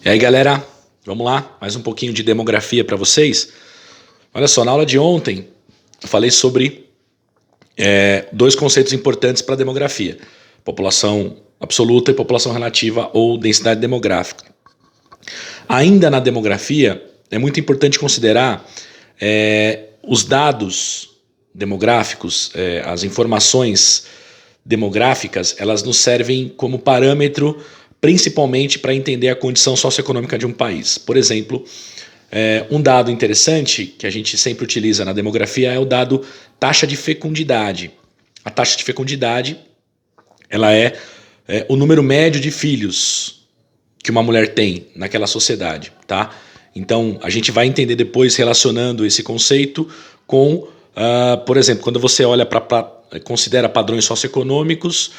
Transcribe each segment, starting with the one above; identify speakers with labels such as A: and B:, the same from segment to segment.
A: E aí, galera, vamos lá, mais um pouquinho de demografia para vocês. Olha só, na aula de ontem eu falei sobre dois conceitos importantes para a demografia: população absoluta e população relativa ou densidade demográfica. Ainda na demografia, é muito importante considerar os dados demográficos, as informações demográficas, elas nos servem como parâmetro principalmente para entender a condição socioeconômica de um país. Por exemplo, um dado interessante que a gente sempre utiliza na demografia é o dado taxa de fecundidade. A taxa de fecundidade ela é o número médio de filhos que uma mulher tem naquela sociedade, tá? Então, a gente vai entender depois relacionando esse conceito com, por exemplo, quando você olha considera padrões socioeconômicos,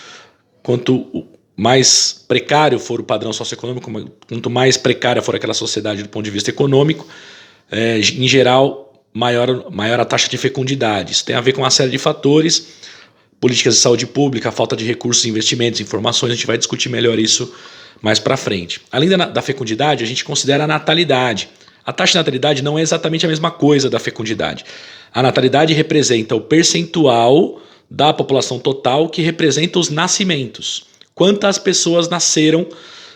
A: quanto mais precário for o padrão socioeconômico, quanto mais precária for aquela sociedade do ponto de vista econômico, em geral, maior a taxa de fecundidade. Isso tem a ver com uma série de fatores, políticas de saúde pública, falta de recursos, investimentos, informações, a gente vai discutir melhor isso mais para frente. Além da fecundidade, a gente considera a natalidade. A taxa de natalidade não é exatamente a mesma coisa da fecundidade. A natalidade representa o percentual da população total que representa os nascimentos. Quantas pessoas nasceram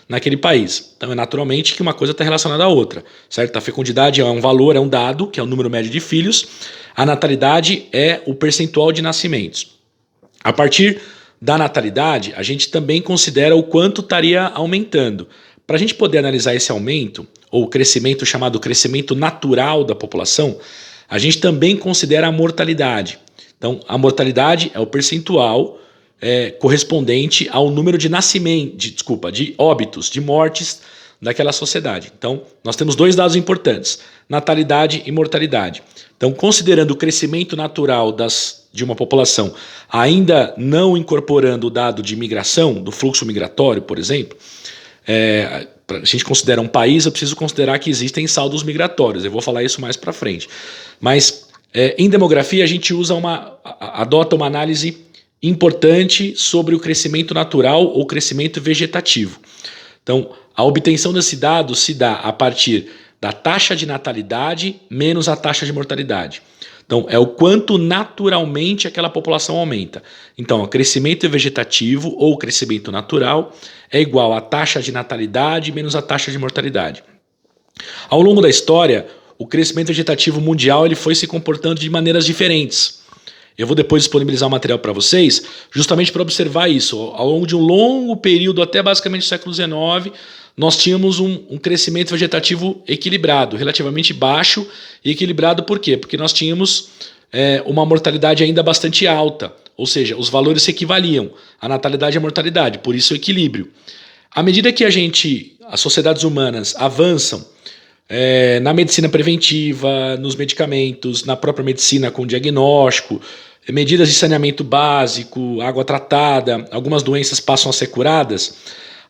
A: naquele país. Então é naturalmente que uma coisa está relacionada à outra, certo? A fecundidade é um valor, é um dado, que é o número médio de filhos. A natalidade é o percentual de nascimentos. A partir da natalidade, a gente também considera o quanto estaria aumentando. Para a gente poder analisar esse aumento, ou crescimento chamado crescimento natural da população, a gente também considera a mortalidade. Então, a mortalidade é o percentual correspondente ao número de de óbitos, de mortes daquela sociedade. Então, nós temos dois dados importantes: natalidade e mortalidade. Então, considerando o crescimento natural de uma população, ainda não incorporando o dado de migração, do fluxo migratório, por exemplo, a gente considera um país, eu preciso considerar que existem saldos migratórios. Eu vou falar isso mais para frente. Mas, em demografia, a gente adota uma análise importante sobre o crescimento natural ou crescimento vegetativo. Então, a obtenção desse dado se dá a partir da taxa de natalidade menos a taxa de mortalidade. Então, é o quanto naturalmente aquela população aumenta. Então, o crescimento vegetativo ou crescimento natural é igual à taxa de natalidade menos a taxa de mortalidade. Ao longo da história, o crescimento vegetativo mundial ele foi se comportando de maneiras diferentes. Eu vou depois disponibilizar um material para vocês, justamente para observar isso. Ao longo de um longo período, até basicamente o século XIX, nós tínhamos um crescimento vegetativo equilibrado, relativamente baixo e equilibrado por quê? Porque nós tínhamos uma mortalidade ainda bastante alta, ou seja, os valores se equivaliam, a natalidade e a mortalidade, por isso o equilíbrio. À medida que as sociedades humanas avançam na medicina preventiva, nos medicamentos, na própria medicina com diagnóstico, medidas de saneamento básico, água tratada, algumas doenças passam a ser curadas,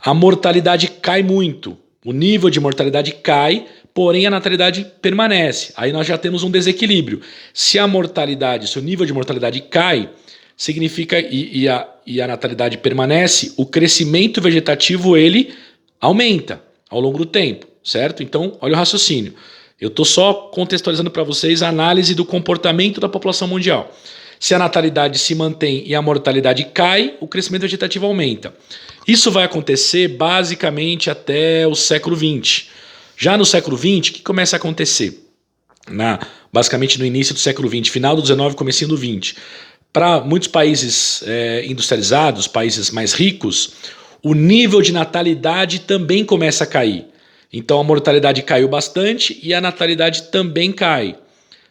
A: a mortalidade cai muito, o nível de mortalidade cai, porém a natalidade permanece. Aí nós já temos um desequilíbrio. Se o nível de mortalidade cai, significa e a natalidade permanece, o crescimento vegetativo ele aumenta ao longo do tempo, certo? Então, olha o raciocínio. Eu estou só contextualizando para vocês a análise do comportamento da população mundial. Se a natalidade se mantém e a mortalidade cai, o crescimento vegetativo aumenta. Isso vai acontecer basicamente até o século XX. Já no século XX, o que começa a acontecer? Basicamente no início do século XX, final do XIX, comecinho do XX. Para muitos países industrializados, países mais ricos, o nível de natalidade também começa a cair. Então a mortalidade caiu bastante e a natalidade também cai,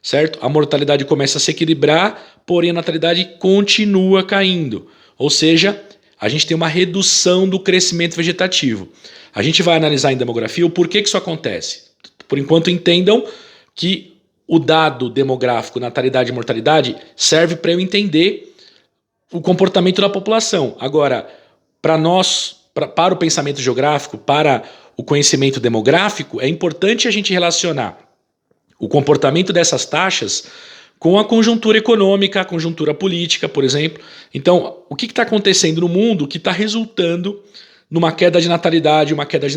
A: certo? A mortalidade começa a se equilibrar, porém a natalidade continua caindo. Ou seja, a gente tem uma redução do crescimento vegetativo. A gente vai analisar em demografia o porquê que isso acontece. Por enquanto, entendam que o dado demográfico, natalidade e mortalidade, serve para eu entender o comportamento da população. Agora, para o pensamento geográfico, para o conhecimento demográfico, é importante a gente relacionar o comportamento dessas taxas com a conjuntura econômica, a conjuntura política, por exemplo. Então, o que está acontecendo no mundo que está resultando numa queda de natalidade, uma queda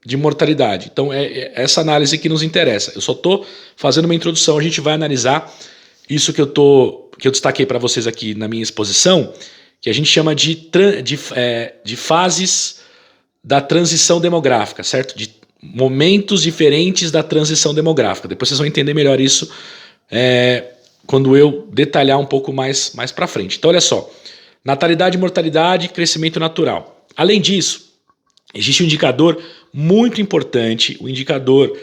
A: de mortalidade. Então é essa análise que nos interessa. Eu só estou fazendo uma introdução, a gente vai analisar isso que eu destaquei para vocês aqui na minha exposição, que a gente chama de fases da transição demográfica, certo? De momentos diferentes da transição demográfica. Depois vocês vão entender melhor isso quando eu detalhar um pouco mais para frente. Então olha só, natalidade, mortalidade, crescimento natural. Além disso, existe um indicador muito importante, um indicador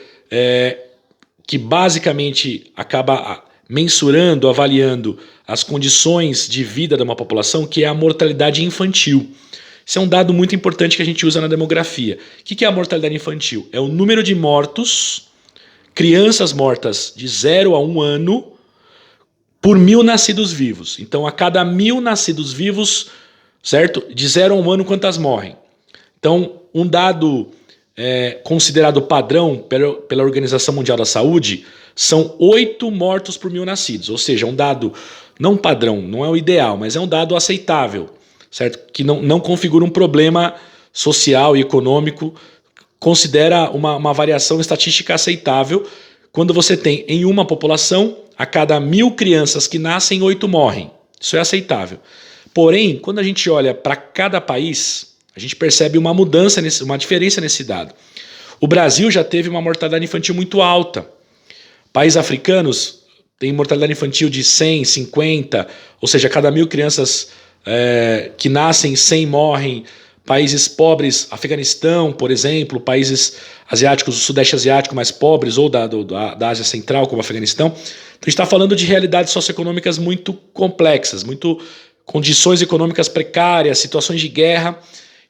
A: que basicamente acaba mensurando, avaliando as condições de vida de uma população, que é a mortalidade infantil. Isso é um dado muito importante que a gente usa na demografia. O que é a mortalidade infantil? É o número de mortos, crianças mortas de 0 a 1 ano, por 1.000 nascidos vivos. Então, a cada 1.000 nascidos vivos, certo? De 0 a 1 ano, quantas morrem? Então, um dado considerado padrão pela Organização Mundial da Saúde são 8 mortos por 1.000 nascidos. Ou seja, um dado não padrão, não é o ideal, mas é um dado aceitável, certo? Que não configura um problema social e econômico, considera uma variação estatística aceitável quando você tem em uma população, a cada 1.000 crianças que nascem, 8 morrem. Isso é aceitável. Porém, quando a gente olha para cada país, a gente percebe uma mudança, uma diferença nesse dado. O Brasil já teve uma mortalidade infantil muito alta. Países africanos têm mortalidade infantil de 100, 50, ou seja, a cada 1.000 crianças que nascem, 100 morrem. Países pobres, Afeganistão, por exemplo, países asiáticos do Sudeste Asiático mais pobres, ou da Ásia Central, como o Afeganistão. Então a gente está falando de realidades socioeconômicas muito complexas, condições econômicas precárias, situações de guerra,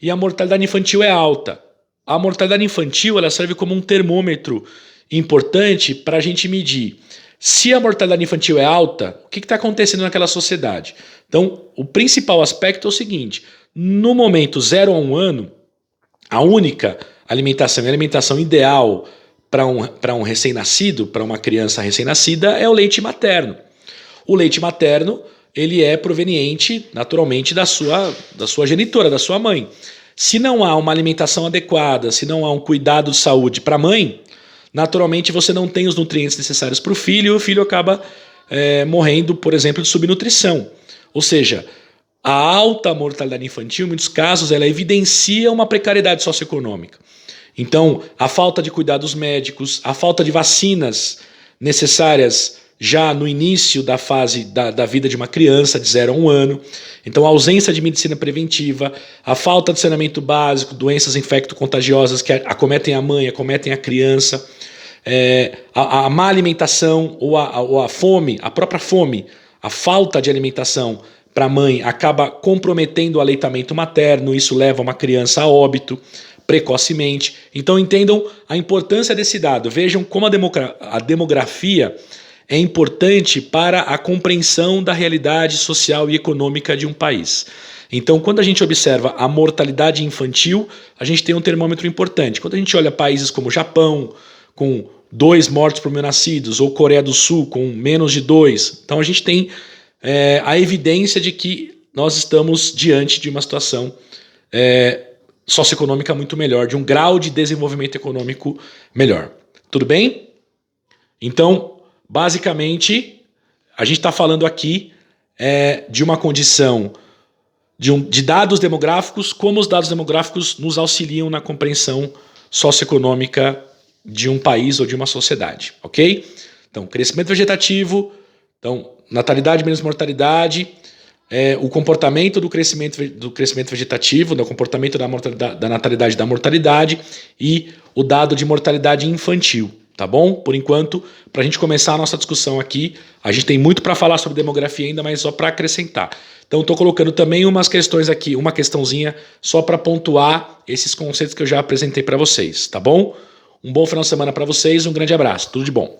A: e a mortalidade infantil é alta. A mortalidade infantil ela serve como um termômetro importante para a gente medir. Se a mortalidade infantil é alta, o que está acontecendo naquela sociedade? Então, o principal aspecto é o seguinte: no momento 0 a 1 ano, a única alimentação e a alimentação ideal para um recém-nascido, para uma criança recém-nascida, é o leite materno. O leite materno ele é proveniente, naturalmente, da sua genitora, da sua mãe. Se não há uma alimentação adequada, se não há um cuidado de saúde para a mãe, naturalmente você não tem os nutrientes necessários para o filho, e o filho acaba morrendo, por exemplo, de subnutrição. Ou seja, a alta mortalidade infantil, em muitos casos, ela evidencia uma precariedade socioeconômica. Então, a falta de cuidados médicos, a falta de vacinas necessárias já no início da fase da vida de uma criança de 0 a 1 ano. Então, a ausência de medicina preventiva, a falta de saneamento básico, doenças infecto-contagiosas que acometem a mãe, acometem a criança, a má alimentação ou a fome, a própria fome, a falta de alimentação para a mãe acaba comprometendo o aleitamento materno, isso leva uma criança a óbito precocemente. Então entendam a importância desse dado, vejam como a demografia é importante para a compreensão da realidade social e econômica de um país. Então, quando a gente observa a mortalidade infantil, a gente tem um termômetro importante. Quando a gente olha países como Japão, com 2 mortos por 1.000 nascidos, ou Coreia do Sul, com menos de 2, então a gente tem a evidência de que nós estamos diante de uma situação socioeconômica muito melhor, de um grau de desenvolvimento econômico melhor. Tudo bem? Então, basicamente, a gente está falando aqui de uma condição de dados demográficos, como os dados demográficos nos auxiliam na compreensão socioeconômica de um país ou de uma sociedade, ok? Então, crescimento vegetativo, então, natalidade menos mortalidade, o comportamento do crescimento vegetativo, o comportamento da natalidade e da mortalidade, e o dado de mortalidade infantil, tá bom? Por enquanto, para a gente começar a nossa discussão aqui, a gente tem muito para falar sobre demografia ainda, mas só para acrescentar. Então, estou colocando também umas questões aqui, uma questãozinha só para pontuar esses conceitos que eu já apresentei para vocês, tá bom? Um bom final de semana para vocês, um grande abraço, tudo de bom.